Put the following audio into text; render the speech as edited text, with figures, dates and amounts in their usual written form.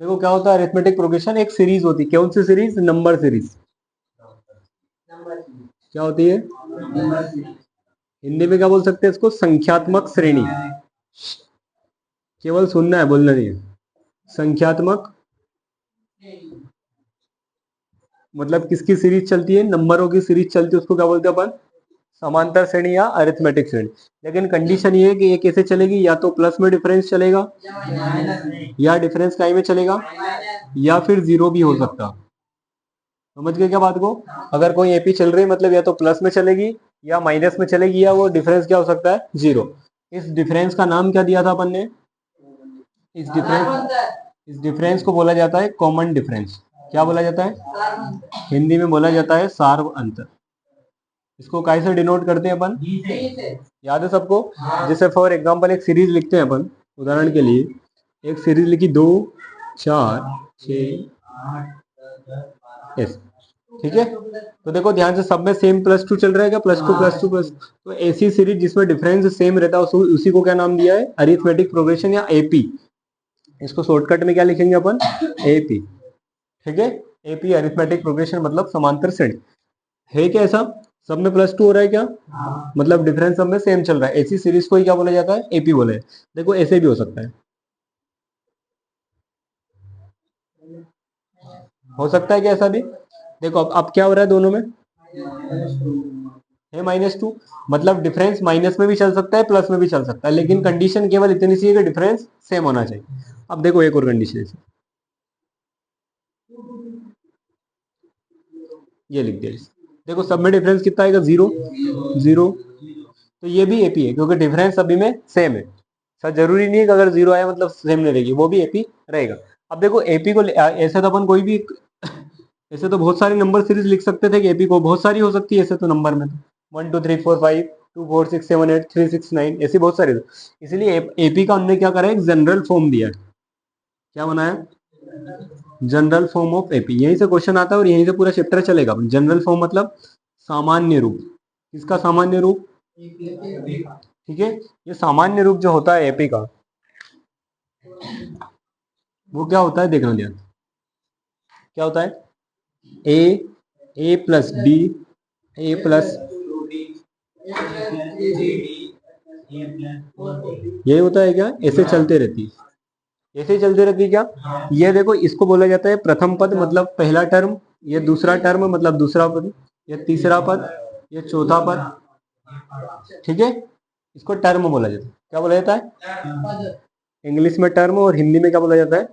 देखो क्या होता है अरिथमेटिक प्रोग्रेशन, एक सीरीज होती है। कौन सी सीरीज? Number series. क्या होती है? हिंदी में क्या बोल सकते हैं इसको? संख्यात्मक श्रेणी। केवल सुनना है, बोलना नहीं है। संख्यात्मक मतलब किसकी सीरीज चलती है? नंबरों की सीरीज चलती है, उसको क्या बोलते हैं अपन? समांतर श्रेणी या अरिथमेटिक श्रेणी। लेकिन कंडीशन ये है कि ये कैसे चलेगी? या तो प्लस में डिफरेंस चलेगा, या डिफरेंस काय में चलेगा, या फिर जीरो भी हो सकता। समझ गए क्या बात को? अगर कोई एपी चल रही है मतलब या तो प्लस में चलेगी या माइनस में चलेगी, या वो डिफरेंस क्या हो सकता है? जीरो। इस डिफरेंस का नाम क्या दिया था अपन ने? इस डिफरेंस को बोला जाता है कॉमन डिफरेंस। क्या बोला जाता है? हिंदी में बोला जाता है सार्व अंतर। इसको काय से डिनोट करते हैं अपन? याद है सबको? जैसे फॉर एग्जांपल एक सीरीज लिखते हैं अपन, उदाहरण के लिए एक सीरीज लिखी 2 4 6 ऐसे, ठीक है। तो देखो ध्यान से, सब में सेम +2 चल रहा है क्या? +2 +2 तो ऐसी सीरीज जिसमें डिफरेंस सेम रहता है उसी को क्या नाम दिया है? अरिथमेटिक प्रोग्रेशन या एपी। इसको शॉर्टकट में क्या लिखेंगे अपन? एपी। ठीक है, एपी अरिथमेटिक प्रोग्रेशन मतलब समांतर श्रेणी। है क्या ऐसा? सब में +2 हो रहा है क्या? मतलब डिफरेंस सब में सेम चल रहा है, ऐसी सीरीज को ही क्या बोला जाता है? एपी बोला है। देखो ऐसे भी हो सकता है, हो सकता है क्या ऐसा भी? देखो अब क्या हो रहा है दोनों में? है -2, मतलब डिफरेंस माइनस में भी चल सकता है, प्लस में भी चल सकता है, लेकिन कंडीशन केवल इतनी सी है कि डिफरेंस सेम होना चाहिए। अब देखो एक और कंडीशन है, ये लिख दिया। देखो सब में डिफरेंस कितना आएगा? 0 0। तो ये भी एपी है क्योंकि डिफरेंस सभी में सेम है। सर जरूरी नहीं है कि अगर 0 आया मतलब सेम नहीं रहेगी, वो भी एपी रहेगा। अब देखो एपी को ऐसे तो अपन कोई भी ऐसे तो बहुत सारी नंबर सीरीज लिख सकते थे कि एपी को बहुत सारी हो सकती है ऐसे तो नंबर में, 1 2 3 4 5 2 4 6 7 8 3 6 9 ऐसी बहुत सारी। इसलिए एपी का उन्होंने क्या करा? एक जनरल फॉर्म दिया है। क्या बनाया? General form of AP. यहीं से क्वेश्चन आता है और यहीं से पूरा चैप्टर चलेगा। जनरल फॉर्म मतलब सामान्य रूप। किसका सामान्य रूप? ठीक है, ये सामान्य रूप जो होता है एपी का, वो क्या होता है? देखना ध्यान, क्या होता है? ए प्लस बी, ए प्लस, यही होता है क्या? ऐसे चलते रहती है, ऐसे ही चलती रहती है क्या? ये देखो इसको बोला जाता है प्रथम पद मतलब पहला टर्म, ये दूसरा टर्म मतलब दूसरा पद, ये तीसरा पद, ये चौथा पद। ठीक है, इसको टर्म बोला जाता है। क्या बोला जाता है? इंग्लिश में टर्म, और हिंदी में क्या बोला जाता है?